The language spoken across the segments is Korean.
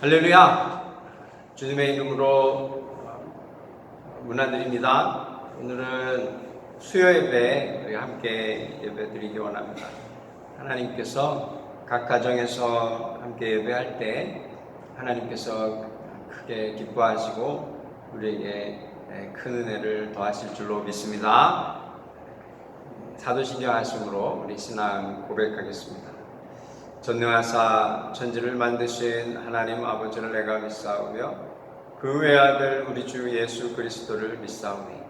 할렐루야! 주님의 이름으로 문안드립니다. 오늘은 수요 예배 우리 함께 예배 드리기 원합니다. 하나님께서 각 가정에서 함께 예배할 때 하나님께서 크게 기뻐하시고 우리에게 큰 은혜를 더하실 줄로 믿습니다. 사도신경 하심으로 우리 신앙 고백하겠습니다. 전능하사 천지를 만드신 하나님 아버지를 내가 믿사오며 그 외아들 우리 주 예수 그리스도를 믿사오니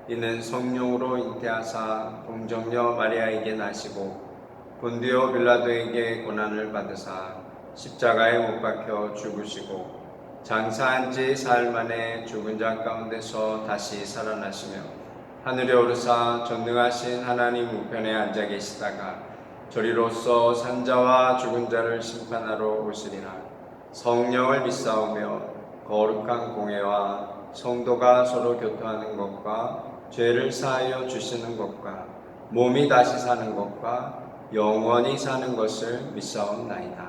이는 성령으로 잉태하사 동정녀 마리아에게 나시고 본디오 빌라도에게 고난을 받으사 십자가에 못 박혀 죽으시고 장사한 지 사흘 만에 죽은 자 가운데서 다시 살아나시며 하늘에 오르사 전능하신 하나님 우편에 앉아 계시다가 저리로서 산자와 죽은 자를 심판하러 오시리라. 성령을 믿사오며 거룩한 공회와 성도가 서로 교통하는 것과 죄를 사하여 주시는 것과 몸이 다시 사는 것과 영원히 사는 것을 믿사옵나이다.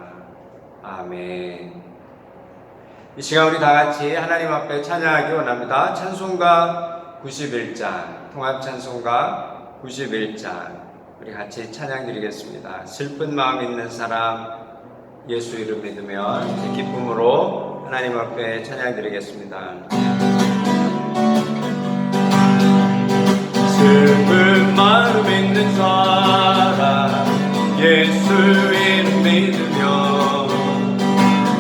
아멘. 이 시간 우리 다 같이 하나님 앞에 찬양하기 원합니다. 찬송가 91장, 통합 찬송가 91장 우리 같이 찬양 드리겠습니다. 슬픈 마음 있는 사람 예수 이름 믿으면 기쁨으로 하나님 앞에 찬양 드리겠습니다. 슬픈 마음 있는 사람 예수 이름 믿으면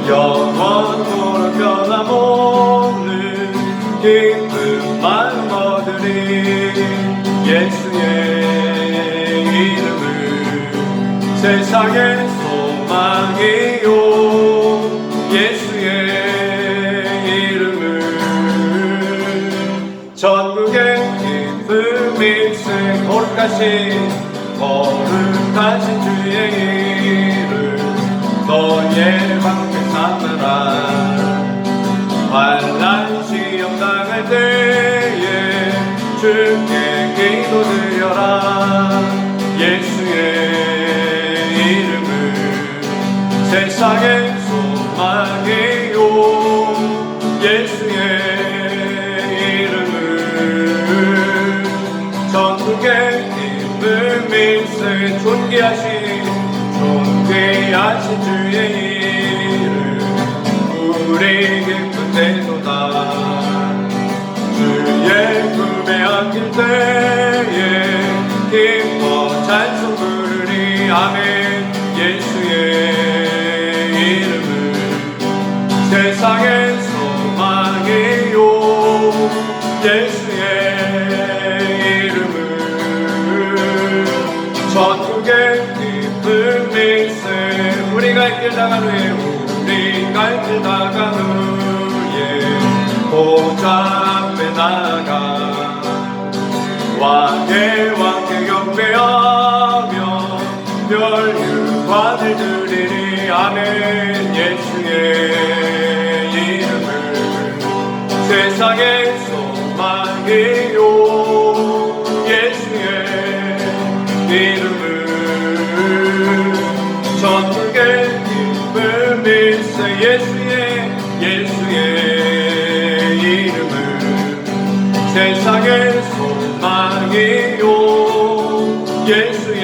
영원토록 변함없는 기쁜 마음 얻으리. 예수의 세상의 소망이요 예수의 이름을 전국의 기쁨일세. 거룩하신 주의 이름 너의 방패 삼으라. 환난 시험 당할 때에 주께 기도드려라. 예수의 세상의 소망이요 예수의 이름을 전국의 기쁨일세. 존귀하신 주의 이름 우리 기쁜 대도다. 주의 품에 안길 때에 기뻐 찬송 부르리. 아멘. 예수의 세상의 소망이요 예수의 이름을 전국의 기쁨일세. 우리가 길 나간 후에 보좌 앞에 나가 왕의 경배하며 멸류관을 드리리. 아멘. 예수의 이름을 세상의 소망이요 예수의 이름을 전국의 기쁨일세. 예수의 이름을 세상의 소망이요 예수의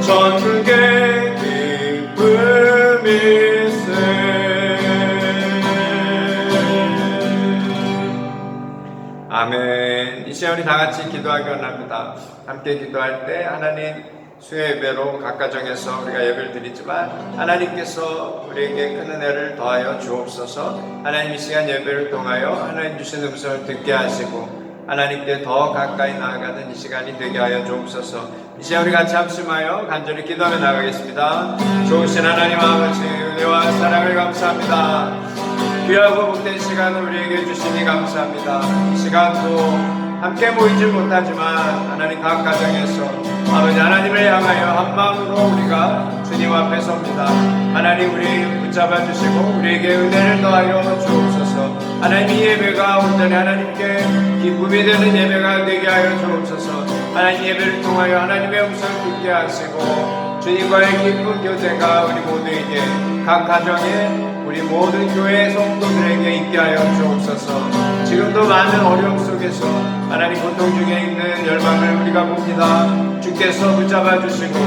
전국의 기쁨일세. 아멘. 이 시간 우리 다 같이 기도하기 원합니다. 함께 기도할 때 하나님 수요 예배로 각 가정에서 우리가 예배를 드리지만 하나님께서 우리에게 큰 은혜를 더하여 주옵소서. 하나님 이 시간 예배를 통하여 하나님 주신 음성을 듣게 하시고 하나님께 더 가까이 나아가는 이 시간이 되게 하여 주옵소서. 이 시간 우리 같이 합심하여 간절히 기도하며 나가겠습니다. 좋으신 하나님 아버지 은혜와 사랑을 감사합니다. 귀하고 복된 시간을 우리에게 주시니 감사합니다. 이 시간도 함께 모이지 못하지만 하나님 각 가정에서 아버지 하나님을 향하여 한 마음으로 우리가 주님 앞에 섭니다. 하나님 우리 붙잡아 주시고 우리에게 은혜를 더하여 주옵소서. 하나님 이 예배가 온전히 하나님께 기쁨이 되는 예배가 되게 하여 주옵소서. 하나님 예배를 통하여 하나님의 음성을 듣게 하시고 주님과의 깊은 교제가 우리 모두에게, 각 가정에 우리 모든 교회 성도들에게 있게 하여 주옵소서. 지금도 많은 어려움 속에서 하나님 고통 중에 있는 열방을 우리가 봅니다. 주께서 붙잡아 주시고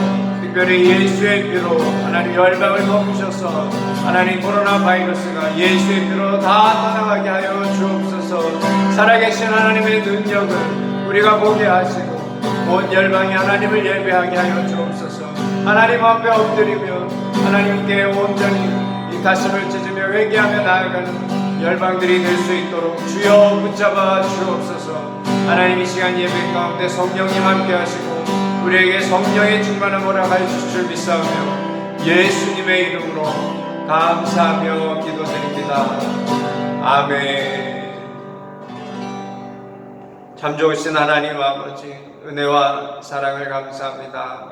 특별히 예수의 피로 하나님 열방을 덮으셔서 하나님 코로나 바이러스가 예수의 피로 다 떠나가게 하여 주옵소서. 살아계신 하나님의 능력을 우리가 보게 하시고 온 열방이 하나님을 예배하게 하여 주옵소서. 하나님 앞에 엎드리며 하나님께 온전히 이 가슴을 찢으며 회개하며 나아가는 열방들이 될 수 있도록 주여 붙잡아 주옵소서. 하나님 이 시간 예배 가운데 성령님 함께 하시고 우리에게 성령의 충만함을 허락하여 주실 줄 믿사오며 예수님의 이름으로 감사하며 기도드립니다. 아멘. 참 좋으신 하나님 아버지, 은혜와 사랑을 감사합니다.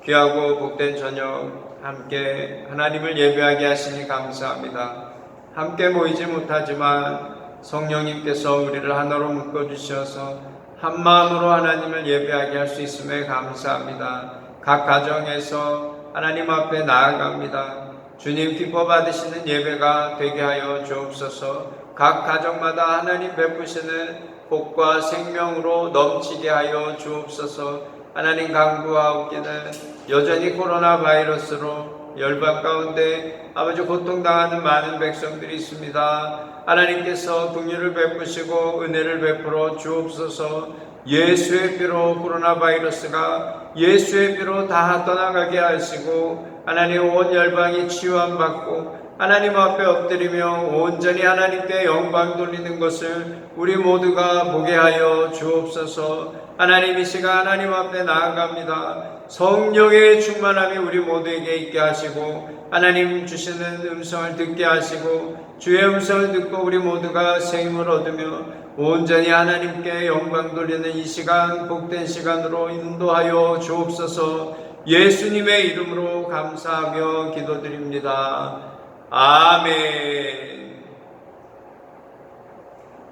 귀하고 복된 저녁 함께 하나님을 예배하게 하시니 감사합니다. 함께 모이지 못하지만 성령님께서 우리를 하나로 묶어주셔서 한 마음으로 하나님을 예배하게 할 수 있음에 감사합니다. 각 가정에서 하나님 앞에 나아갑니다. 주님 기뻐 받으시는 예배가 되게 하여 주옵소서. 각 가정마다 하나님 베푸시는 복과 생명으로 넘치게 하여 주옵소서. 하나님 간구하옵기는 여전히 코로나 바이러스로 열방 가운데 아버지 고통당하는 많은 백성들이 있습니다. 하나님께서 긍휼을 베푸시고 은혜를 베풀어 주옵소서. 예수의 피로 코로나 바이러스가 예수의 피로 다 떠나가게 하시고 하나님 온 열방이 치유함 받고 하나님 앞에 엎드리며 온전히 하나님께 영광 돌리는 것을 우리 모두가 보게 하여 주옵소서. 하나님 이 시간 하나님 앞에 나아갑니다. 성령의 충만함이 우리 모두에게 있게 하시고 하나님 주시는 음성을 듣게 하시고 주의 음성을 듣고 우리 모두가 새 힘을 얻으며 온전히 하나님께 영광 돌리는 이 시간 복된 시간으로 인도하여 주옵소서. 예수님의 이름으로 감사하며 기도드립니다. 아멘.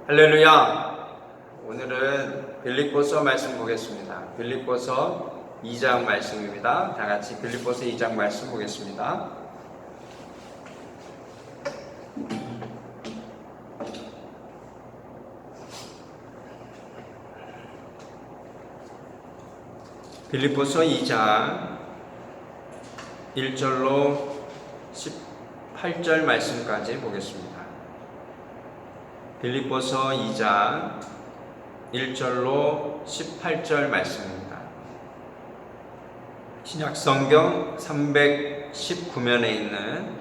할렐루야. 오늘은 빌립보서 말씀 보겠습니다. 빌립보서 2장 말씀입니다. 다 같이 빌립보서 2장 말씀 보겠습니다. 빌립보서 2장 1절로 18절 말씀까지 보겠습니다. 빌립보서 2장 1절로 18절 말씀입니다. 신약성경 319면에 있는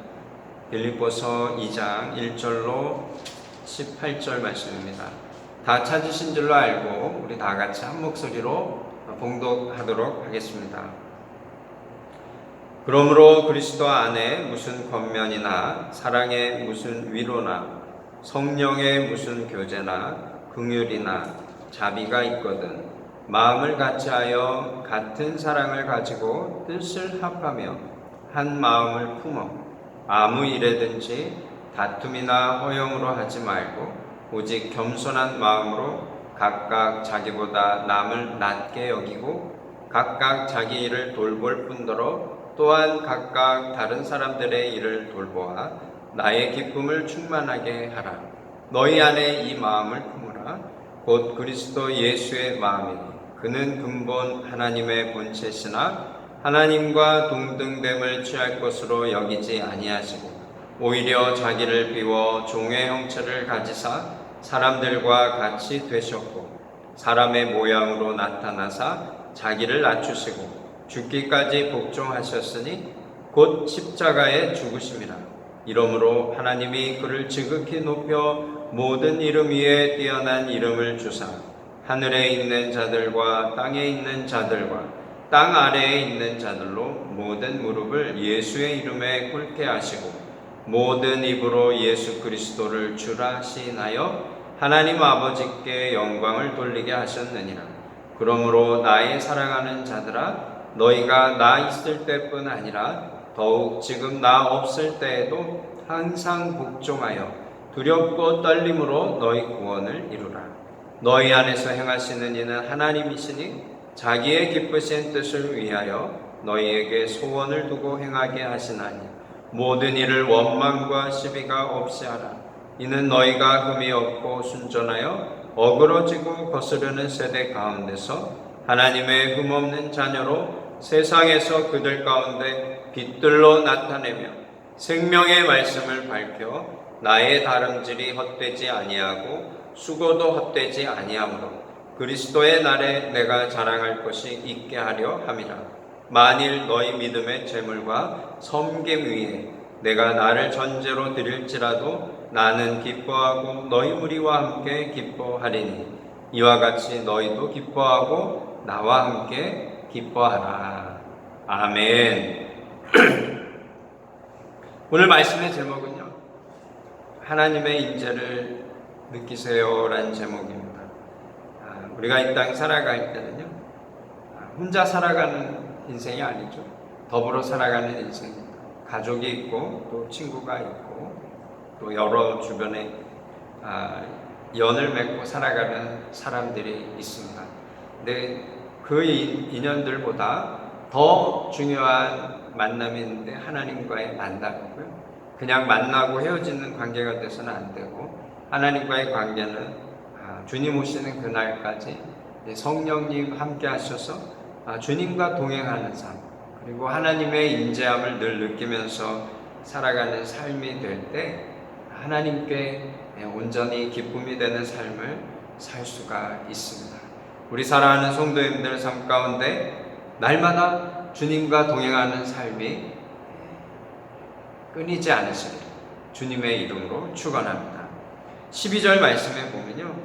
빌립보서 2장 1절로 18절 말씀입니다. 다 찾으신 줄로 알고 우리 다 같이 한 목소리로 봉독하도록 하겠습니다. 그러므로 그리스도 안에 무슨 권면이나 사랑의 무슨 위로나 성령의 무슨 교제나 긍휼이나 자비가 있거든 마음을 같이하여 같은 사랑을 가지고 뜻을 합하며 한 마음을 품어 아무 일에든지 다툼이나 허용으로 하지 말고 오직 겸손한 마음으로 각각 자기보다 남을 낮게 여기고 각각 자기 일을 돌볼 뿐더러 또한 각각 다른 사람들의 일을 돌보아 나의 기쁨을 충만하게 하라. 너희 안에 이 마음을 품으라. 곧 그리스도 예수의 마음이니 그는 근본 하나님의 본체시나 하나님과 동등됨을 취할 것으로 여기지 아니하시고 오히려 자기를 비워 종의 형체를 가지사 사람들과 같이 되셨고 사람의 모양으로 나타나사 자기를 낮추시고 죽기까지 복종하셨으니 곧 십자가에 죽으심이라. 이러므로 하나님이 그를 지극히 높여 모든 이름 위에 뛰어난 이름을 주사 하늘에 있는 자들과 땅에 있는 자들과 땅 아래에 있는 자들로 모든 무릎을 예수의 이름에 꿇게 하시고 모든 입으로 예수 그리스도를 주라 시인하여 하나님 아버지께 영광을 돌리게 하셨느니라. 그러므로 나의 사랑하는 자들아 너희가 나 있을 때뿐 아니라 더욱 지금 나 없을 때에도 항상 복종하여 두렵고 떨림으로 너희 구원을 이루라. 너희 안에서 행하시는 이는 하나님이시니 자기의 기쁘신 뜻을 위하여 너희에게 소원을 두고 행하게 하시나니 모든 일을 원망과 시비가 없이 하라. 이는 너희가 흠이 없고 순전하여 어그러지고 거스르는 세대 가운데서 하나님의 흠없는 자녀로 세상에서 그들 가운데 빛들로 나타내며 생명의 말씀을 밝혀 나의 다름질이 헛되지 아니하고 수고도 헛되지 아니하므로 그리스도의 날에 내가 자랑할 것이 있게 하려 함이라. 만일 너희 믿음의 재물과 섬김 위에 내가 나를 전제로 드릴지라도 나는 기뻐하고 너희 무리와 함께 기뻐하리니 이와 같이 너희도 기뻐하고 나와 함께 기뻐하라. 아멘. 오늘 말씀의 제목은요, 하나님의 임재를 느끼세요라는 제목입니다. 우리가 이 땅 살아갈 때는요, 혼자 살아가는 인생이 아니죠. 더불어 살아가는 인생입니다. 가족이 있고 또 친구가 있고 또 여러 주변에 연을 맺고 살아가는 사람들이 있습니다. 근데 그 인연들보다 더 중요한 만남이 있는데 하나님과의 만남이고요. 그냥 만나고 헤어지는 관계가 돼서는 안 되고 하나님과의 관계는 주님 오시는 그날까지 성령님 함께 하셔서 주님과 동행하는 삶, 그리고 하나님의 임재함을 늘 느끼면서 살아가는 삶이 될 때 하나님께 온전히 기쁨이 되는 삶을 살 수가 있습니다. 우리 사랑하는 성도님들 삶 가운데 날마다 주님과 동행하는 삶이 끊이지 않으시길 주님의 이름으로 축원합니다. 12절 말씀에 보면요,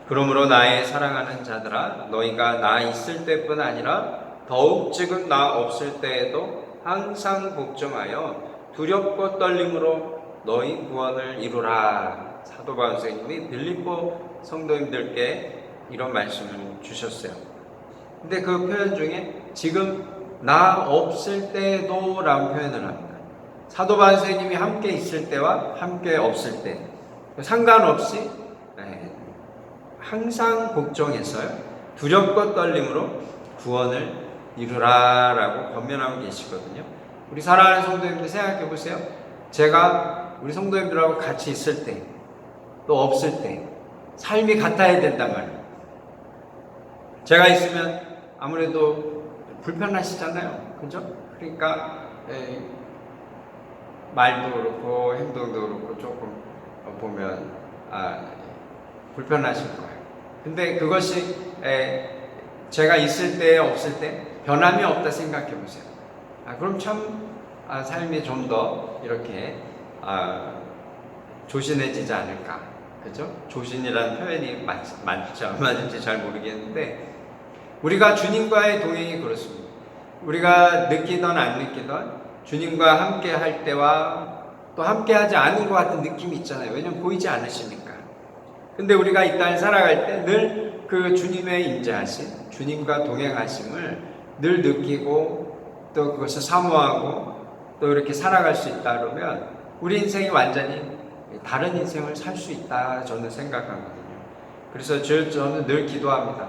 그러므로 나의 사랑하는 자들아 너희가 나 있을 때뿐 아니라 더욱 지금 나 없을 때에도 항상 걱정하여 두렵고 떨림으로 너희 구원을 이루라. 사도 바울 선생님이 빌립보 성도님들께 이런 말씀을 주셨어요. 근데 그 표현 중에 지금 나 없을 때에도 라는 표현을 합니다. 사도 바울 선생님이 함께 있을 때와 함께 없을 때 상관없이 항상 걱정해서요, 두렵고 떨림으로 구원을 이루라 라고 권면하고 계시거든요. 우리 사랑하는 성도님들 생각해 보세요. 제가 우리 성도님들하고 같이 있을 때 또 없을 때 삶이 같아야 된단 말이에요. 제가 있으면 아무래도 불편하시잖아요. 그죠? 그러니까 말도 그렇고 행동도 그렇고 조금 보면 불편하실 거예요. 근데 그것이 제가 있을 때 없을 때 변함이 없다 생각해 보세요. 그럼 참 삶이 좀 더 이렇게 조신해지지 않을까. 그죠? 조신이라는 표현이 맞죠? 안 맞는지 잘 모르겠는데 우리가 주님과의 동행이 그렇습니다. 우리가 느끼던 안 느끼던 주님과 함께 할 때와 또 함께 하지 않은 것 같은 느낌이 있잖아요. 왜냐면 보이지 않으시니까. 근데 우리가 이 땅을 살아갈 때 늘 그 주님의 임재하심, 주님과 동행하심을 늘 느끼고 또 그것을 사모하고 또 이렇게 살아갈 수 있다 그러면 우리 인생이 완전히 다른 인생을 살 수 있다 저는 생각하거든요. 그래서 저는 늘 기도합니다.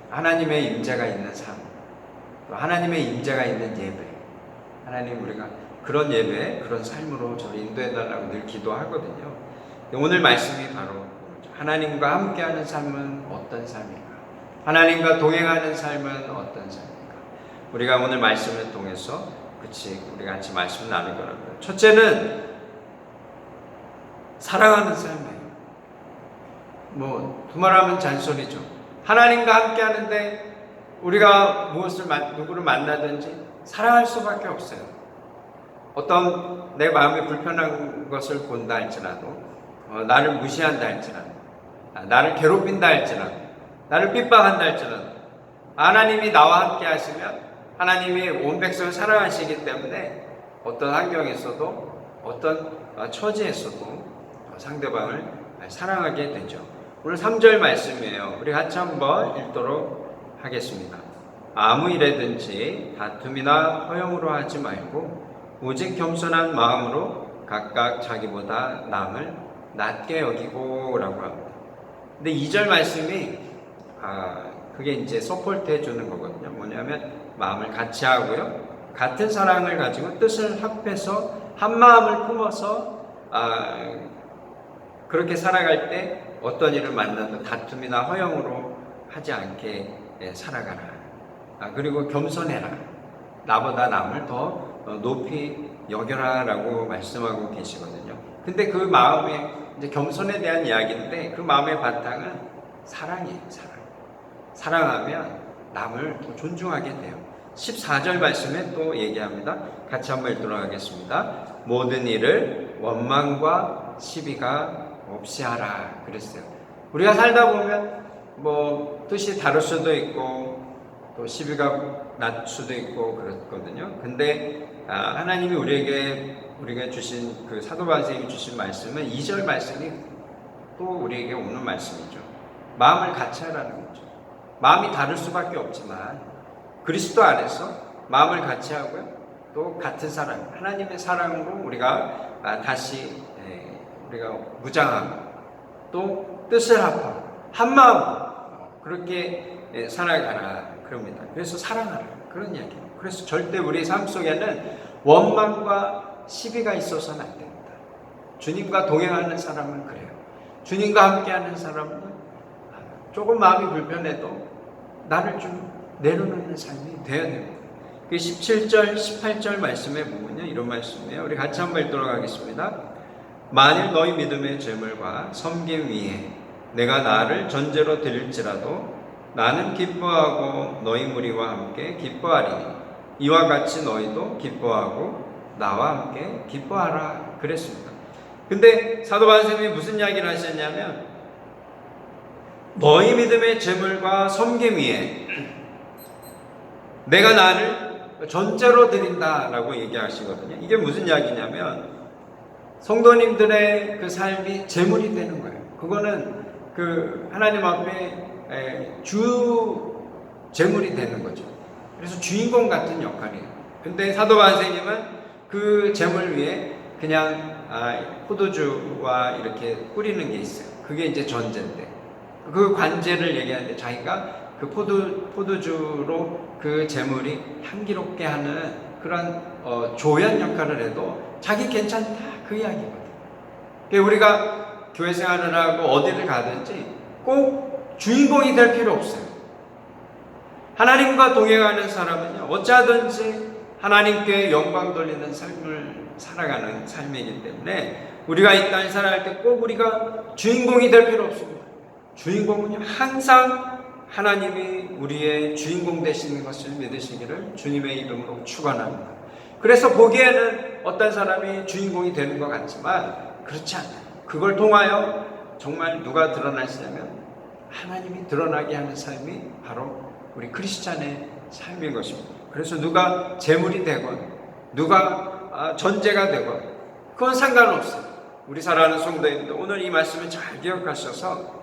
하나님의 임재가 있는 삶, 또 하나님의 임재가 있는 예배, 하나님 우리가 그런 예배, 그런 삶으로 저를 인도해달라고 늘 기도하거든요. 오늘 말씀이 바로 하나님과 함께하는 삶은 어떤 삶인가? 하나님과 동행하는 삶은 어떤 삶인가? 우리가 오늘 말씀을 통해서 우리 같이 말씀을 나눌 거랍니다. 첫째는 사랑하는 삶이에요. 두말하면 잔소리죠. 하나님과 함께 하는데 우리가 누구를 만나든지 사랑할 수밖에 없어요. 어떤 내 마음에 불편한 것을 본다 할지라도, 나를 무시한다 할지라도, 나를 괴롭힌다 할지라도, 나를 핍박한다 할지라도, 하나님이 나와 함께 하시면 하나님이 온 백성을 사랑하시기 때문에 어떤 환경에서도 어떤 처지에서도 상대방을 사랑하게 되죠. 오늘 3절 말씀이에요. 우리 같이 한번 읽도록 하겠습니다. 아무 일에든지 다툼이나 허용으로 하지 말고 오직 겸손한 마음으로 각각 자기보다 남을 낮게 여기고 라고 합니다. 근데 2절 말씀이 그게 이제 서포트 해주는 거거든요. 뭐냐면 마음을 같이 하고요. 같은 사랑을 가지고 뜻을 합해서 한 마음을 품어서 그렇게 살아갈 때 어떤 일을 만나도 다툼이나 허영으로 하지 않게 살아가라. 그리고 겸손해라. 나보다 남을 더 높이 여겨라 라고 말씀하고 계시거든요. 근데 그 마음에 이제 겸손에 대한 이야기인데 그 마음의 바탕은 사랑이에요. 사랑하면 남을 더 존중하게 돼요. 14절 말씀에 또 얘기합니다. 같이 한번 읽도록 하겠습니다. 모든 일을 원망과 시비가 없이 하라 그랬어요. 우리가 살다 보면 뭐 뜻이 다를 수도 있고 또 시비가 날 수도 있고 그렇거든요. 근데 하나님이 우리가 주신 그 사도 바울 선생님이 주신 말씀은 2절 말씀이 또 우리에게 오는 말씀이죠. 마음을 같이 하라는 거죠. 마음이 다를 수밖에 없지만 그리스도 안에서 마음을 같이 하고요. 또 같은 사랑, 하나님의 사랑으로 우리가 다시 우리가 무장하고 또 뜻을 합하고 한 마음으로 그렇게 살아가라 그럽니다. 그래서 사랑하라 그런 이야기예요. 그래서 절대 우리 삶 속에는 원망과 시비가 있어서는 안 됩니다. 주님과 동행하는 사람은 그래요. 주님과 함께하는 사람은 조금 마음이 불편해도 나를 좀 내려놓는 삶이 되어야 됩니다. 그 17절, 18절 말씀에 보면요, 이런 말씀이에요. 우리 같이 한번 읽도록 하겠습니다. 만일 너희 믿음의 재물과 섬김 위에 내가 나를 전제로 드릴지라도 나는 기뻐하고 너희 무리와 함께 기뻐하리니 이와 같이 너희도 기뻐하고 나와 함께 기뻐하라 그랬습니다. 근데 사도 바울 선생님이 무슨 이야기를 하셨냐면 너희 믿음의 재물과 섬김 위에 내가 나를 전제로 드린다라고 얘기하시거든요. 이게 무슨 이야기냐면 성도님들의 그 삶이 재물이 되는 거예요. 그거는 그 하나님 앞에 주 재물이 되는 거죠. 그래서 주인공 같은 역할이에요. 근데 사도 바울 선생님은 그 재물 위에 그냥 포도주와 이렇게 뿌리는 게 있어요. 그게 이제 전제인데 그 관제를 얘기하는데 자기가 그 포도주로 그 재물이 향기롭게 하는 그런 조연 역할을 해도 자기 괜찮다 그 이야기거든요. 우리가 교회 생활을 하고 어디를 가든지 꼭 주인공이 될 필요 없어요. 하나님과 동행하는 사람은요 어찌하든지 하나님께 영광 돌리는 삶을 살아가는 삶이기 때문에 우리가 이 땅을 살아갈 때 꼭 우리가 주인공이 될 필요 없습니다. 주인공은요 항상 하나님이 우리의 주인공 되시는 것을 믿으시기를 주님의 이름으로 축원합니다. 그래서 보기에는 어떤 사람이 주인공이 되는 것 같지만 그렇지 않아요. 그걸 통하여 정말 누가 드러나시냐면 하나님이 드러나게 하는 삶이 바로 우리 크리스찬의 삶인 것입니다. 그래서 누가 재물이 되건 누가 전제가 되건 그건 상관없어요. 우리 사랑하는 성도님들 오늘 이 말씀을 잘 기억하셔서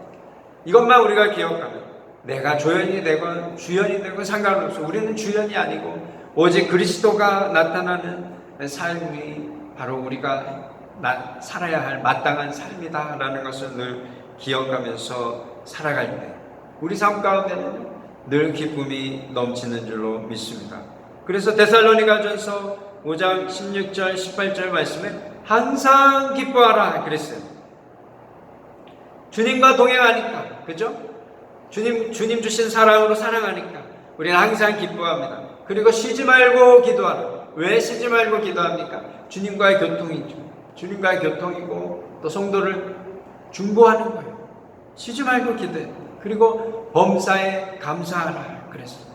이것만 우리가 기억하면 내가 조연이 되건 주연이 되건 상관없어. 우리는 주연이 아니고 오직 그리스도가 나타나는 삶이 바로 우리가 살아야 할 마땅한 삶이다라는 것을 늘 기억하면서 살아갈 때 우리 삶 가운데는 늘 기쁨이 넘치는 줄로 믿습니다. 그래서 데살로니가전서 5장 16절 18절 말씀에 항상 기뻐하라 그랬어요. 주님과 동행하니까, 그죠? 주님 주신 사랑으로 사랑하니까 우리는 항상 기뻐합니다. 그리고 쉬지 말고 기도하라. 왜 쉬지 말고 기도합니까? 주님과의 교통이죠. 주님과의 교통이고 또 성도를 중보하는 거예요. 쉬지 말고 기도해. 그리고 범사에 감사하라 그랬습니다.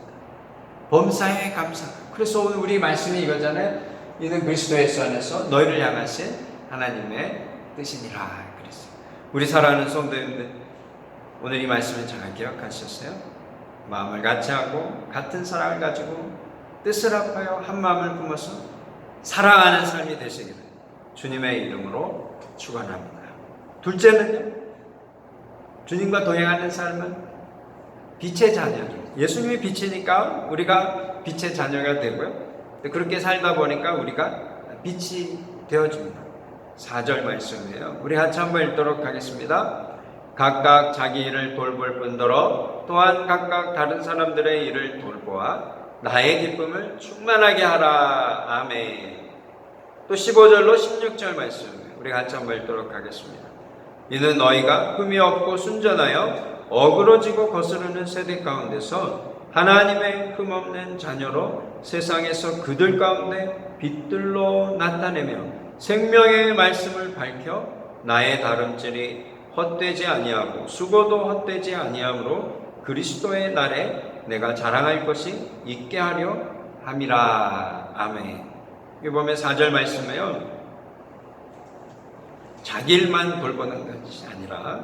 범사에 감사. 그래서 오늘 우리 말씀이 이거잖아요. 이는 그리스도 예수 안에서 너희를 향하신 하나님의 뜻이니라 그랬어요. 우리 사랑하는 성도님들 오늘 이 말씀을 잘 기억하셨어요? 마음을 같이 하고 같은 사랑을 가지고 뜻을 합하여 한 마음을 품어서 사랑하는 삶이 되시기를 주님의 이름으로 축원합니다. 둘째는요, 주님과 동행하는 삶은 빛의 자녀죠. 예수님이 빛이니까 우리가 빛의 자녀가 되고요. 그렇게 살다 보니까 우리가 빛이 되어집니다. 4절 말씀이에요. 우리 같이 한번 읽도록 하겠습니다. 각각 자기 일을 돌볼 뿐더러 또한 각각 다른 사람들의 일을 돌보아 나의 기쁨을 충만하게 하라. 아멘. 또 15절로 16절 말씀 우리 같이 한번 읽도록 하겠습니다. 이는 너희가 흠이 없고 순전하여 어그러지고 거스르는 세대 가운데서 하나님의 흠없는 자녀로 세상에서 그들 가운데 빛들로 나타내며 생명의 말씀을 밝혀 나의 다름질이 헛되지 아니하고 수고도 헛되지 아니하므로 그리스도의 날에 내가 자랑할 것이 있게 하려 함이라. 아멘. 여기 보면 4절 말씀에요, 자기 일만 돌보는 것이 아니라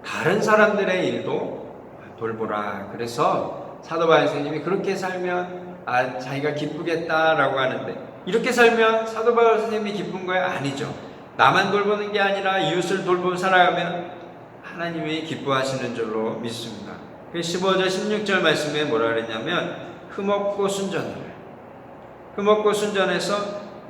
다른 사람들의 일도 돌보라. 그래서 사도 바울 선생님이 그렇게 살면 자기가 기쁘겠다라고 하는데, 이렇게 살면 사도 바울 선생님이 기쁜 거야? 아니죠. 나만 돌보는 게 아니라 이웃을 돌보고 살아가면 하나님이 기뻐하시는 줄로 믿습니다. 15절 16절 말씀에 뭐라 그랬냐면 흠없고 순전하라. 흠없고 순전해서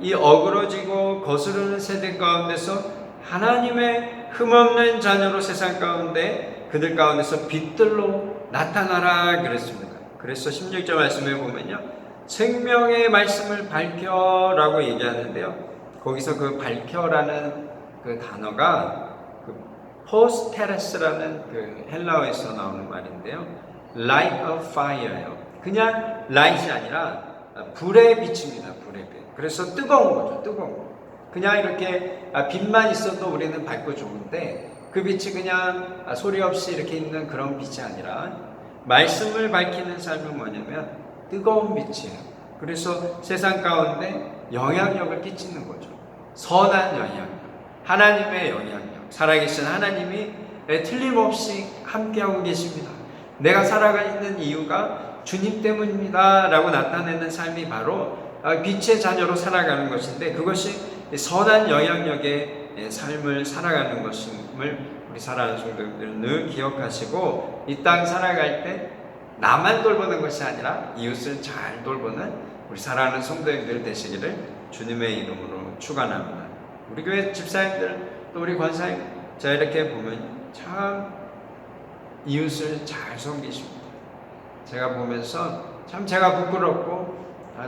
이 어그러지고 거스르는 세대 가운데서 하나님의 흠없는 자녀로 세상 가운데 그들 가운데서 빛들로 나타나라 그랬습니다. 그래서 16절 말씀에 보면요, 생명의 말씀을 밝혀라고 얘기하는데요, 거기서 그 밝혀라는 그 단어가 포스테레스라는 그 헬라어에서 나오는 말인데요, light of fire예요. 그냥 light이 아니라 불의 빛입니다. 불의 빛. 그래서 뜨거운 거죠. 뜨거운 거. 그냥 이렇게 빛만 있어도 우리는 밝고 좋은데, 그 빛이 그냥 소리 없이 이렇게 있는 그런 빛이 아니라 말씀을 밝히는 삶은 뭐냐면 뜨거운 빛이에요. 그래서 세상 가운데 영향력을 끼치는 거죠. 선한 영향력, 하나님의 영향력, 살아계신 하나님이 틀림없이 함께하고 계십니다. 내가 살아가는 이유가 주님 때문입니다 라고 나타내는 삶이 바로 빛의 자녀로 살아가는 것인데, 그것이 선한 영향력의 삶을 살아가는 것임을 우리 사랑하는 성도님들은 늘 기억하시고, 이 땅 살아갈 때 나만 돌보는 것이 아니라 이웃을 잘 돌보는 우리 사랑하는 성도님들 되시기를 주님의 이름으로 축원합니다. 우리 교회 집사님들 또 우리 권사님, 자 이렇게 보면 참 이웃을 잘 섬기십니다. 제가 보면서 참 제가 부끄럽고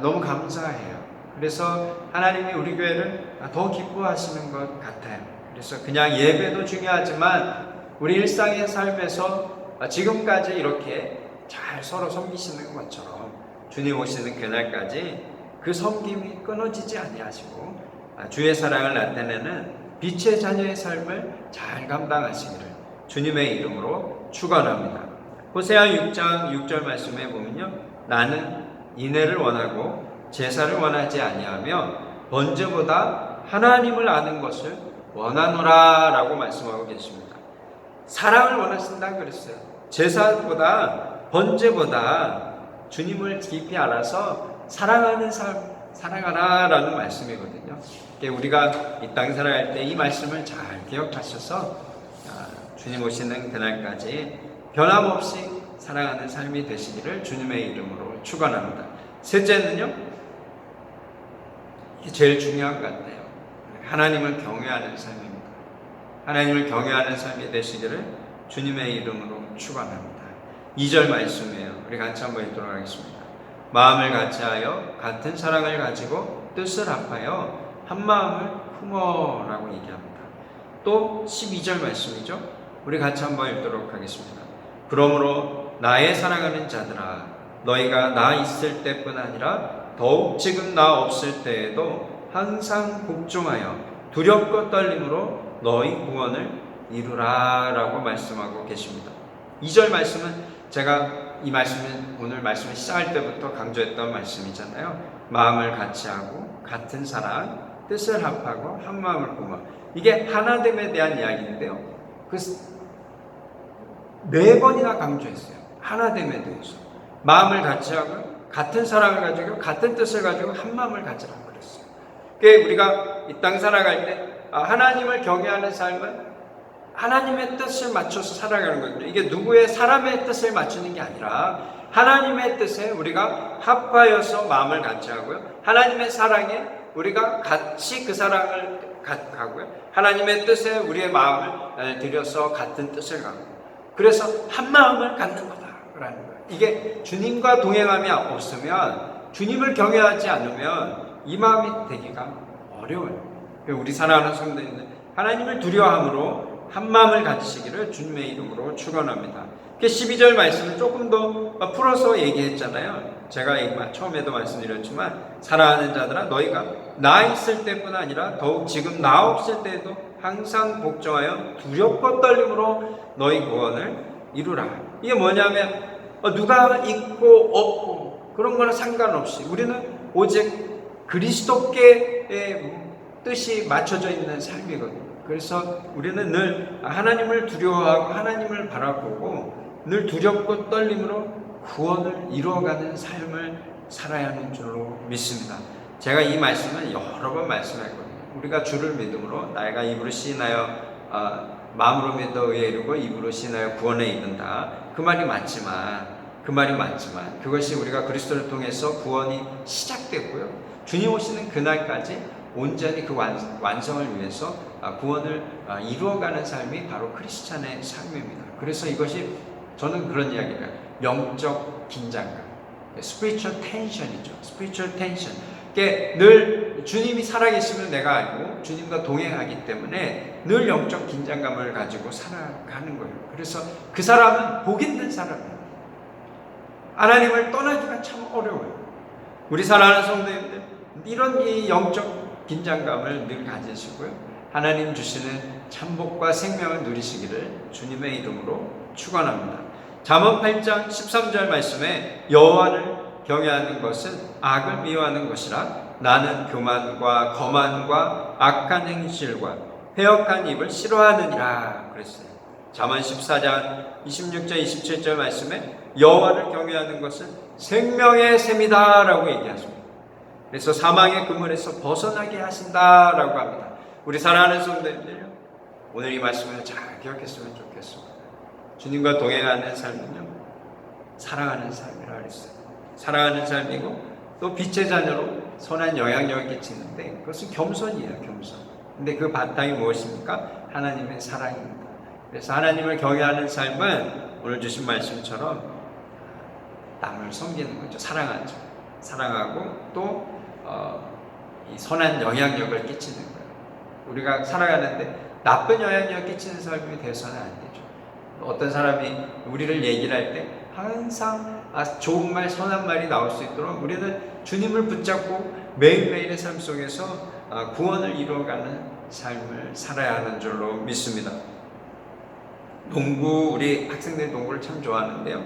너무 감사해요. 그래서 하나님이 우리 교회를 더 기뻐하시는 것 같아요. 그래서 그냥 예배도 중요하지만 우리 일상의 삶에서 지금까지 이렇게 잘 서로 섬기시는 것처럼 주님 오시는 그날까지 그 섬김이 끊어지지 아니하시고 주의 사랑을 나타내는 빛의 자녀의 삶을 잘 감당하시기를 주님의 이름으로 축원합니다. 호세아 6장 6절 말씀에 보면요, 나는 인애를 원하고 제사를 원하지 아니하며 번제보다 하나님을 아는 것을 원하노라 라고 말씀하고 계십니다. 사랑을 원하신다 그랬어요. 제사보다 번제보다 주님을 깊이 알아서 사랑하는 삶 살아가라 라는 말씀이거든요. 우리가 이 땅 살아갈 때 이 말씀을 잘 기억하셔서 주님 오시는 그날까지 변함없이 사랑하는 삶이 되시기를 주님의 이름으로 축원합니다. 셋째는요, 이게 제일 중요한 것 같아요. 하나님을 경외하는 삶입니다. 하나님을 경외하는 삶이 되시기를 주님의 이름으로 축원합니다. 2절 말씀이에요. 우리 같이 한번 읽도록 하겠습니다. 마음을 같이하여 같은 사랑을 가지고 뜻을 합하여 한 마음을 품어라고 얘기합니다. 또 12절 말씀이죠. 우리 같이 한번 읽도록 하겠습니다. 그러므로 나의 사랑하는 자들아, 너희가 나 있을 때뿐 아니라 더욱 지금 나 없을 때에도 항상 복종하여 두렵고 떨림으로 너희 구원을 이루라 라고 말씀하고 계십니다. 2절 말씀은 제가 이 말씀은 오늘 말씀을 시작할 때부터 강조했던 말씀이잖아요. 마음을 같이하고 같은 사랑, 뜻을 합하고 한 마음을 품어. 이게 하나됨에 대한 이야기인데요, 그 4번이나 강조했어요. 하나됨에 대해서. 마음을 같이하고 같은 사랑을 가지고 같은 뜻을 가지고 한 마음을 가지라고 그랬어요. 그러니까 우리가 이 땅 살아갈 때 하나님을 경외하는 삶은 하나님의 뜻을 맞춰서 살아가는 거거든요. 이게 누구의 사람의 뜻을 맞추는 게 아니라 하나님의 뜻에 우리가 합하여서 마음을 같이 하고요, 하나님의 사랑에 우리가 같이 그 사랑을 가고요, 하나님의 뜻에 우리의 마음을 들여서 같은 뜻을 갖고, 그래서 한 마음을 갖는 거다라는 거예요. 이게 주님과 동행함이 없으면, 주님을 경외하지 않으면 이 마음이 되기가 어려워요. 우리 사랑하는 성도님들, 하나님을 두려워함으로 한 마음을 가지시기를 주님의 이름으로 축원합니다. 12절 말씀을 조금 더 풀어서 얘기했잖아요. 제가 처음에도 말씀드렸지만, 사랑하는 자들아, 너희가 나 있을 때뿐 아니라 더욱 지금 나 없을 때에도 항상 복종하여 두렵고 떨림으로 너희 구원을 이루라. 이게 뭐냐면 누가 있고 없고 그런 거는 상관없이 우리는 오직 그리스도께의 뜻이 맞춰져 있는 삶이거든요. 그래서 우리는 늘 하나님을 두려워하고 하나님을 바라보고 늘 두렵고 떨림으로 구원을 이루어가는 삶을 살아야 하는 줄로 믿습니다. 제가 이 말씀을 여러 번 말씀했거든요. 우리가 주를 믿음으로 나이가 입으로 시인하여 마음으로 믿어 의에 이르고 입으로 시인하여 구원에 이른다. 그 말이 맞지만 그것이 우리가 그리스도를 통해서 구원이 시작됐고요. 주님 오시는 그날까지 온전히 그 완성을 위해서 구원을 이루어가는 삶이 바로 크리스찬의 삶입니다. 그래서 이것이 저는 그런 이야기를 해요. 영적 긴장감, spiritual tension이죠. spiritual tension. 늘 주님이 살아계심을 내가 알고 주님과 동행하기 때문에 늘 영적 긴장감을 가지고 살아가는 거예요. 그래서 그 사람은 복 있는 사람이에요. 하나님을 떠나기가 참 어려워요. 우리 사랑하는 성도님들, 이런 이 영적 긴장감을 늘 가지시고요, 하나님 주시는 참복과 생명을 누리시기를 주님의 이름으로 축원합니다. 잠언 8장 13절 말씀에 여호와를 경외하는 것은 악을 미워하는 것이라 나는 교만과 거만과 악한 행실과 패역한 입을 싫어하느니라 그랬어요. 잠언 14장 26절 27절 말씀에 여호와를 경외하는 것은 생명의 샘이다 라고 얘기하십니다. 그래서 사망의 그물에서 벗어나게 하신다 라고 합니다. 우리 사랑하는 성도님들요, 오늘 이 말씀을 잘 기억했으면 좋겠습니다. 주님과 동행하는 삶은요, 사랑하는 삶이라 그랬어요. 사랑하는 삶이고 또 빛의 자녀로 선한 영향력을 끼치는데 그것은 겸손이에요. 겸손. 근데 그 바탕이 무엇입니까? 하나님의 사랑입니다. 그래서 하나님을 경외하는 삶은 오늘 주신 말씀처럼 남을 섬기는 거죠. 사랑하죠. 사랑하고 또 이 선한 영향력을 끼치는 거예요. 우리가 살아가는데 나쁜 영향력을 끼치는 삶이 되어서는 안 되죠. 어떤 사람이 우리를 얘기를 할 때 항상 좋은 말, 선한 말이 나올 수 있도록 우리는 주님을 붙잡고 매일매일의 삶 속에서 구원을 이루어가는 삶을 살아야 하는 줄로 믿습니다. 농구, 우리 학생들이 농구를 참 좋아하는데요.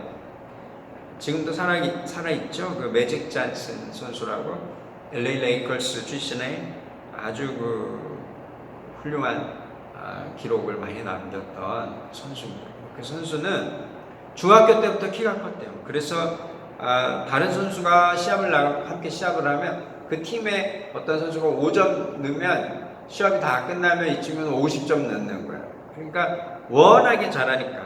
지금도 살아있죠. 그 매직 잔슨 선수라고 LA 레이커스 출신의 아주 훌륭한 기록을 많이 남겼던 선수입니다. 그 선수는 중학교 때부터 키가 컸대요. 그래서 다른 선수가 함께 시합을 하면 그 팀에 어떤 선수가 5점 넣으면 시합이 다 끝나면 이 친구는 50점 넣는 거예요. 그러니까 워낙에 잘하니까.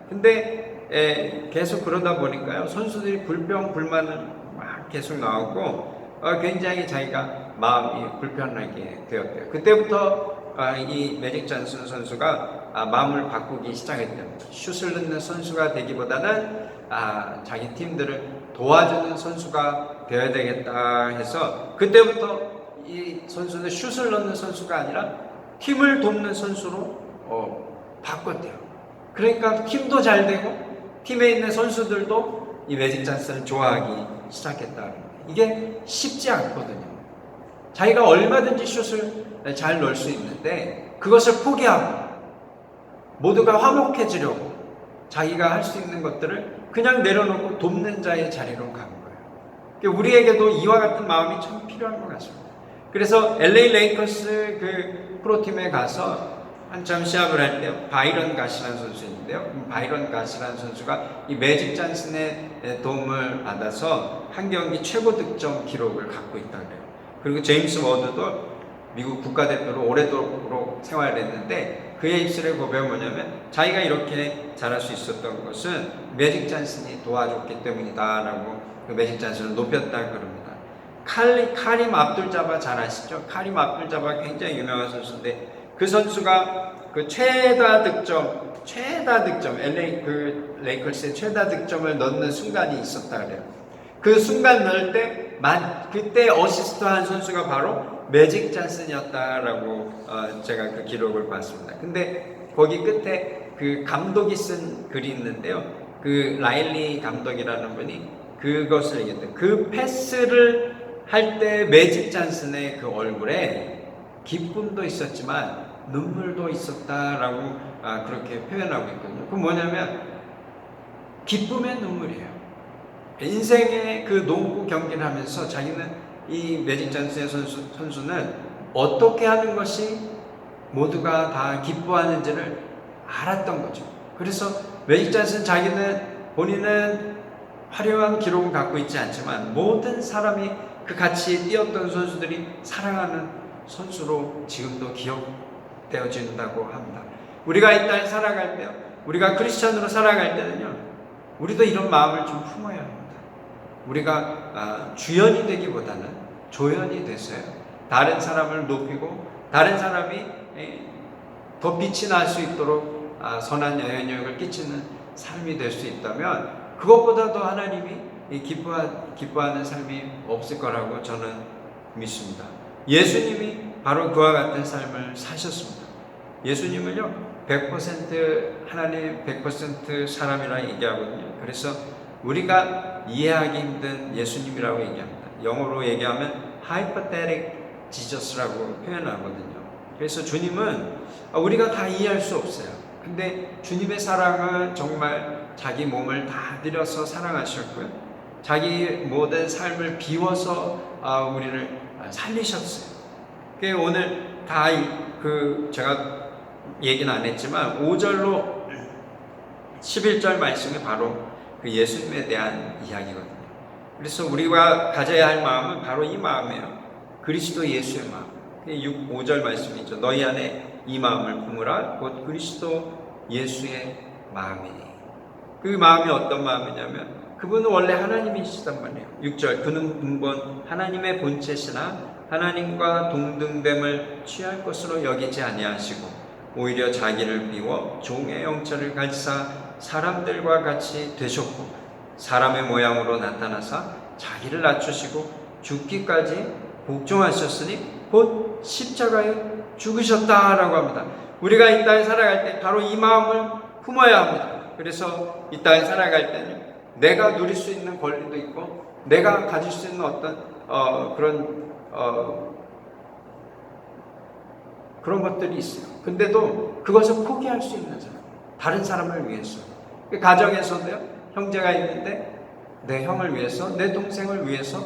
근데 계속 그러다 보니까요, 선수들이 불평불만을 막 계속 나오고 굉장히 자기가 마음이 불편하게 되었대요. 그때부터 이 매직 잔슨 선수가 마음을 바꾸기 시작했대요. 슛을 넣는 선수가 되기보다는 자기 팀들을 도와주는 선수가 되어야 되겠다 해서 그때부터 이 선수는 슛을 넣는 선수가 아니라 팀을 돕는 선수로 바꿨대요. 그러니까 팀도 잘 되고 팀에 있는 선수들도 이 매직 잔슨을 좋아하기 시작했다. 이게 쉽지 않거든요. 자기가 얼마든지 슛을 잘 넣을 수 있는데 그것을 포기하고 모두가 화목해지려고 자기가 할 수 있는 것들을 그냥 내려놓고 돕는 자의 자리로 간 거예요. 우리에게도 이와 같은 마음이 참 필요한 것 같습니다. 그래서 LA 레이커스 그 프로팀에 가서 한참 시합을 할 때 바이런 가시라는 선수 있는데요. 바이런 가시라는 선수가 이 매직 잔슨의 도움을 받아서 한 경기 최고 득점 기록을 갖고 있다 그래요. 그리고 제임스 워드도 미국 국가대표로 오래도록 생활을 했는데 그의 입술의 고백은 뭐냐면 자기가 이렇게 잘할 수 있었던 것은 매직 잔슨이 도와줬기 때문이다 라고 그 매직 잔슨을 높였다 그럽니다. 카림 압둘자바 잘 아시죠? 카림 압둘자바 굉장히 유명한 선수인데 그 선수가 그 최다 득점 최다 득점, LA 레이커스의 최다 득점을 넣는 순간이 있었다 그래요. 그 순간 넣을 때 그때 어시스트한 선수가 바로 매직 잔슨이었다라고 제가 그 기록을 봤습니다. 근데 거기 끝에 그 감독이 쓴 글이 있는데요. 그 라일리 감독이라는 분이 그것을 얘기했대요. 그 패스를 할 때 매직 잔슨의 그 얼굴에 기쁨도 있었지만 눈물도 있었다라고 그렇게 표현하고 있거든요. 그건 뭐냐면 기쁨의 눈물이에요. 인생의 그 농구 경기를 하면서 자기는 이 매직 잔슨의 선수는 어떻게 하는 것이 모두가 다 기뻐하는지를 알았던 거죠. 그래서 매직 잔슨 본인은 화려한 기록을 갖고 있지 않지만 모든 사람이 그 같이 뛰었던 선수들이 사랑하는 선수로 지금도 기억되어진다고 합니다. 우리가 이 땅에 살아갈 때요, 우리가 크리스천으로 살아갈 때는요, 우리도 이런 마음을 좀 품어야 합니다. 우리가 주연이 되기보다는 조연이 됐어요. 다른 사람을 높이고 다른 사람이 더 빛이 날 수 있도록 선한 영향력을 끼치는 삶이 될 수 있다면 그것보다 더 하나님이 기뻐하는 삶이 없을 거라고 저는 믿습니다. 예수님이 바로 그와 같은 삶을 사셨습니다. 예수님을요 100% 하나님 100% 사람이라 얘기하거든요. 그래서 우리가 이해하기 힘든 예수님이라고 얘기합니다. 영어로 얘기하면 hypothetical Jesus라고 표현하거든요. 그래서 주님은 우리가 다 이해할 수 없어요. 근데 주님의 사랑은 정말 자기 몸을 다 들여서 사랑하셨고요. 자기 모든 삶을 비워서 우리를 살리셨어요. 오늘 제가 얘기는 안 했지만 5절로 11절 말씀이 바로 그 예수님에 대한 이야기거든요. 그래서 우리가 가져야 할 마음은 바로 이 마음이에요. 그리스도 예수의 마음. 5절 말씀이죠. 너희 안에 이 마음을 품으라. 곧 그리스도 예수의 마음이니. 그 마음이 어떤 마음이냐면 그분은 원래 하나님이시단 말이에요. 6절 그는 근본 하나님의 본체시나 하나님과 동등됨을 취할 것으로 여기지 아니하시고 오히려 자기를 비워 종의 형체를 가지사 사람들과 같이 되셨고 사람의 모양으로 나타나사 자기를 낮추시고 죽기까지 복종하셨으니 곧 십자가에 죽으셨다라고 합니다. 우리가 이 땅에 살아갈 때 바로 이 마음을 품어야 합니다. 그래서 이 땅에 살아갈 때는 내가 누릴 수 있는 권리도 있고 내가 가질 수 있는 어떤 그런 것들이 있어요. 근데도 그것을 포기할 수 있는 사람, 다른 사람을 위해서. 가정에서도요, 형제가 있는데 내 형을 위해서, 내 동생을 위해서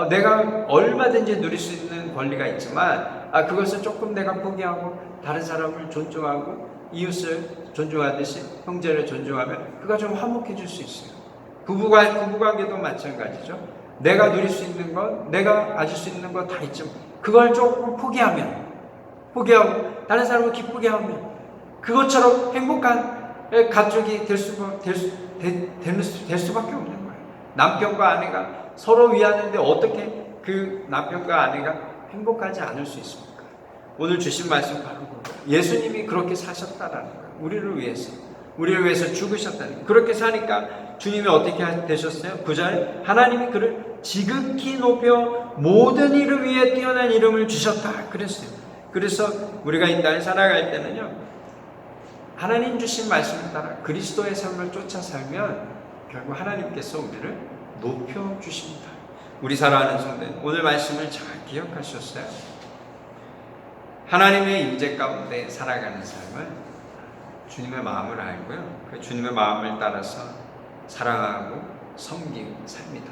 내가 얼마든지 누릴 수 있는 권리가 있지만 그것을 조금 내가 포기하고 다른 사람을 존중하고 이웃을 존중하듯이 형제를 존중하면 그가 좀 화목해질 수 있어요. 부부관계도 마찬가지죠. 내가 누릴 수 있는 것, 내가 가질 수 있는 것 다 있지만 그걸 조금 포기하고 다른 사람을 기쁘게 하면 그것처럼 행복한 가족이 될 수밖에 없는 거예요. 남편과 아내가 서로 위하는데 어떻게 그 남편과 아내가 행복하지 않을 수 있습니까? 오늘 주신 말씀 바로 그거예요. 예수님이 그렇게 사셨다라는 거예요. 우리를 위해서 죽으셨다는 거예요. 그렇게 사니까 주님이 어떻게 되셨어요? 9절에 하나님이 그를 지극히 높여 모든 일을 위해 뛰어난 이름을 주셨다 그랬어요. 그래서 우리가 이 땅에 살아갈 때는요, 하나님 주신 말씀을 따라 그리스도의 삶을 쫓아 살면 결국 하나님께서 우리를 높여 주십니다. 우리 사랑하는 성도님, 오늘 말씀을 잘 기억하셨어요? 하나님의 임재 가운데 살아가는 삶은 주님의 마음을 알고요, 그 주님의 마음을 따라서 사랑하고 섬기고 삽니다.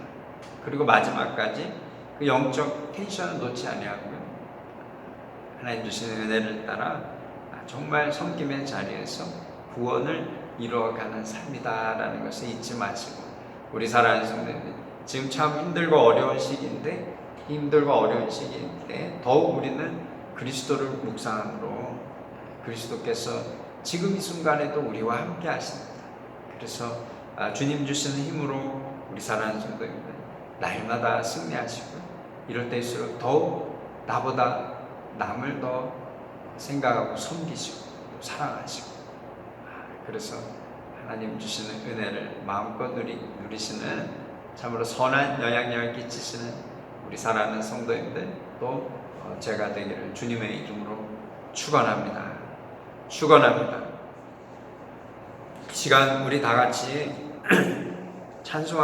그리고 마지막까지 그 영적 텐션을 놓지 아니하고요, 하나님 주시는 은혜를 따라 정말 섬김의 자리에서 구원을 이루어가는 삶이다라는 것을 잊지 마시고, 우리 사랑하는 성도님, 지금 참 힘들고 어려운 시기인데 더욱 우리는 그리스도를 묵상함으로 그리스도께서 지금 이 순간에도 우리와 함께 하십니다. 그래서 주님 주시는 힘으로 우리 사랑하는 성도님들 날마다 승리하시고, 이럴 때일수록 더욱 나보다 남을 더 생각하고 섬기시고 사랑하시고, 그래서 하나님 주시는 은혜를 마음껏 누리시는 참으로 선한 영향력을 끼치시는 우리 사랑하는 성도님들 또 제가 되기를 주님의 이름으로 축원합니다. 축원합니다. 이 시간 우리 다 같이 찬송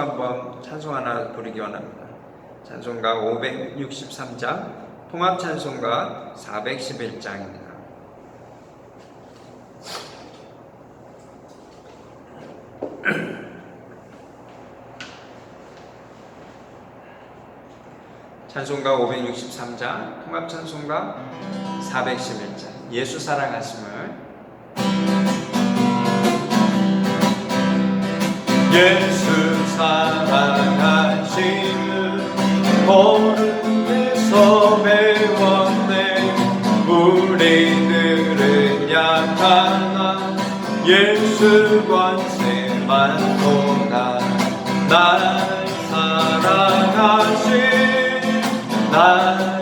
하나 부르기 원합니다. 찬송가 563장, 통합 찬송가 411장입니다. 찬송가 563장, 통합 찬송가 411장, 예수 사랑하심을. 예수 사랑하심을 거룩에서 배웠네. 우리들은 약하나 예수 권세 많도다. 날 사랑하신 날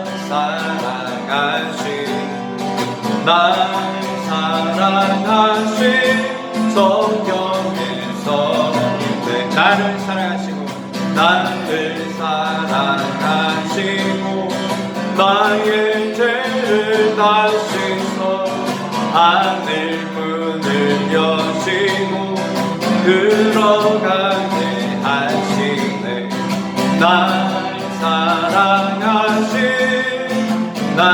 사랑하신 성경에서 나를 사랑하시고 나를 사랑하시고 나의 죄를 다 씻어 하늘 문을 여시고 들어가게 하시네. 날 사랑하신 날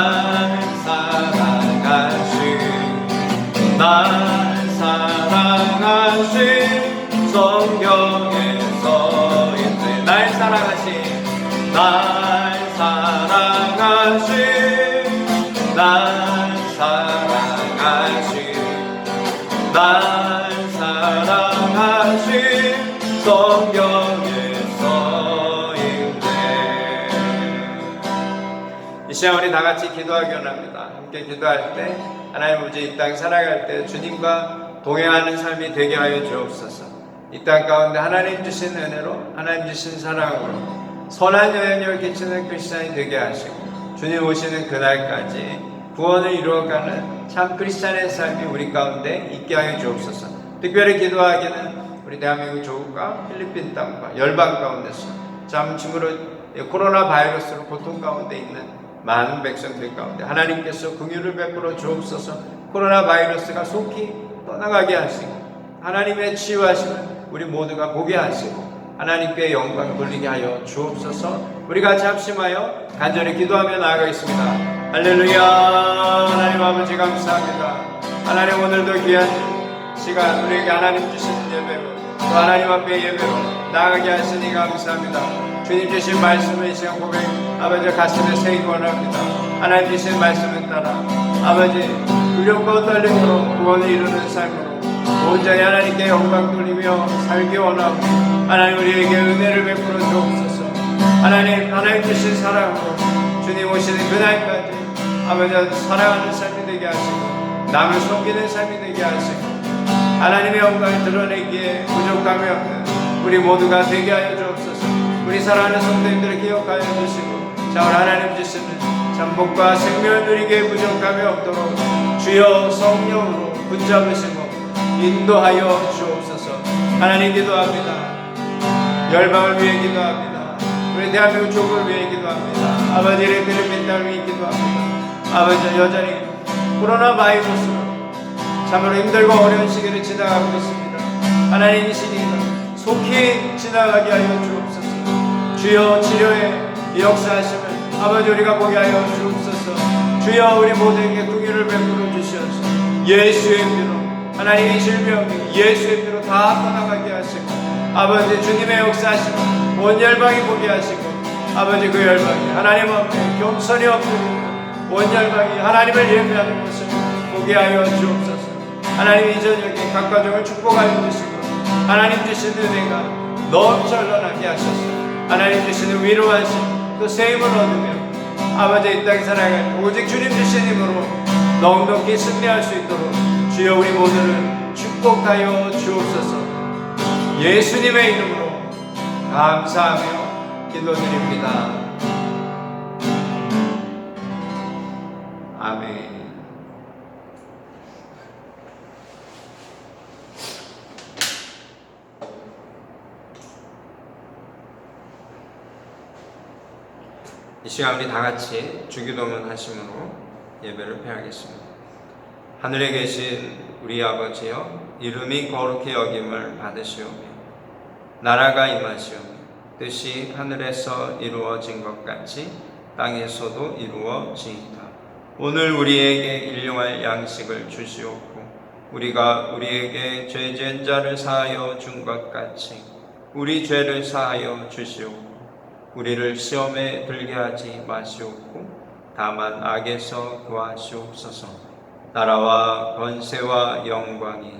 사랑하신 성경에서 있네. 날 사랑하신 성경에서 있네. 이 시간 우리 다 같이 기도하기 원합니다. 함께 기도할 때 하나님 아버지 이 땅 살아갈 때 주님과 동행하는 삶이 되게 하여 주옵소서. 이 땅 가운데 하나님 주신 은혜로 하나님 주신 사랑으로 선한 영향력을 끼치는 크리스찬이 되게 하시고 주님 오시는 그날까지 구원을 이루어가는 참 크리스찬의 삶이 우리 가운데 있게 하여 주옵소서. 특별히 기도하기는 우리 대한민국 조국과 필리핀 땅과 열방 가운데서 참 지금으로 코로나 바이러스로 고통 가운데 있는 많은 백성들 가운데 하나님께서 긍휼을 베풀어 주옵소서. 코로나 바이러스가 속히 떠나가게 하시고 하나님의 치유하심을 우리 모두가 보게 하시고 하나님께 영광 돌리게 하여 주옵소서. 우리 같이 합심하여 간절히 기도하며 나아가겠습니다. 할렐루야. 하나님 아버지 감사합니다. 하나님 오늘도 귀한 시간 우리에게 하나님 주시는 예배로 또 하나님 앞에 예배로 나아가게 하시니 감사합니다. 주님 주신 말씀을 이 시간 고백 아버지 가슴에 새기기 원합니다. 하나님 주신 말씀을 따라 아버지 두렵고 떨림으로 구원을 이루는 삶으로 온전히 하나님께 영광 돌리며 살기 원하고 하나님 우리에게 은혜를 베풀어 주옵소서. 하나님 주신 사랑으로 주님 오시는 그날까지 아버지 사랑하는 삶이 되게 하시고 남을 섬기는 삶이 되게 하시고 하나님의 영광을 드러내기에 부족함이 없는 우리 모두가 되게 하여 주옵소서. 우리 사랑하는 성도님들을 기억하여 주시고 자 우리 하나님 주시는 잠복과 생명을 누리기에 부족함이 없도록 주여 성령으로 붙잡으시고 인도하여 주옵소서. 하나님 기도합니다. 열방을 위해 기도합니다. 우리 대한민국 조국을 위해 기도합니다. 아버지의 필리핀 땅을 위해 기도합니다. 아버지 여전히 코로나 바이러스로 참으로 힘들고 어려운 시기를 지나가고 있습니다. 하나님 이 시기가 속히 지나가게 하여 주옵소서. 주여 치료의 역사하심을 아버지 우리가 보게 하여 주옵소서. 주여 우리 모두에게 긍휼을 베풀어 주시옵소서. 예수의 피로 하나님의 질병이 예수의 피로 다 떠나가게 하시고 아버지 주님의 역사하심을 온 열방이 보게 하시고 아버지 그 열방이 하나님 앞에 겸손히 엎드리고 온 열방이 하나님을 예배하는 것을 보게 하여 주옵소서. 하나님 이 저녁에 각 가정을 축복하여 주시고 하나님 주신 은혜가 넘쳐나게 하셔서 하나님 주시는 위로하심 또 세임을 얻으며 아버지 이 땅에 살아갈 오직 주님 주신 힘으로 넉넉히 승리할 수 있도록 주여 우리 모두를 축복하여 주옵소서. 예수님의 이름으로 감사하며 기도드립니다. 아멘. 시간 우리 다 같이 주기도문 하심으로 예배를 폐하겠습니다. 하늘에 계신 우리 아버지여, 이름이 거룩히 여김을 받으시오며 나라가 임하시오며 뜻이 하늘에서 이루어진 것 같이 땅에서도 이루어지이다. 오늘 우리에게 일용할 양식을 주시옵고 우리가 우리에게 죄 지은 자를 사하여 준 것 같이 우리 죄를 사하여 주시옵고 우리를 시험에 들게 하지 마시옵고 다만 악에서 구하시옵소서. 나라와 권세와 영광이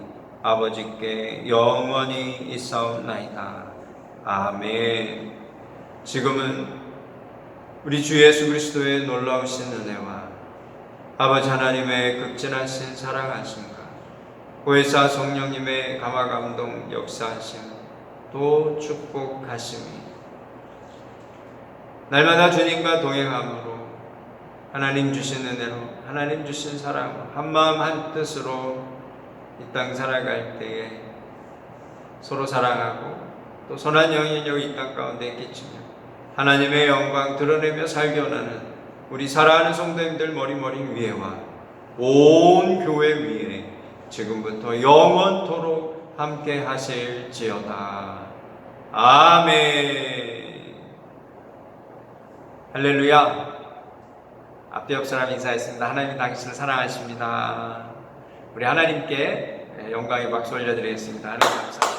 아버지께 영원히 있사옵나이다. 아멘. 지금은 우리 주 예수 그리스도의 놀라우신 은혜와 아버지 하나님의 극진하신 사랑하심과 보혜사 성령님의 감화감동 역사하심 또 축복하심이 날마다 주님과 동행함으로 하나님 주신 은혜로 하나님 주신 사랑으로 한마음 한뜻으로 이 땅 살아갈 때에 서로 사랑하고 또 선한 영향력을 이 땅 가운데 끼치며 하나님의 영광 드러내며 살게 원하는 우리 사랑하는 성도님들 머리머리 위에와 온 교회 위에 지금부터 영원토록 함께 하실지어다. 아멘. 할렐루야. 앞뒤 옆 사람 인사했습니다. 하나님 당신을 사랑하십니다. 우리 하나님께 영광의 박수 올려드리겠습니다. 하나님 감사합니다.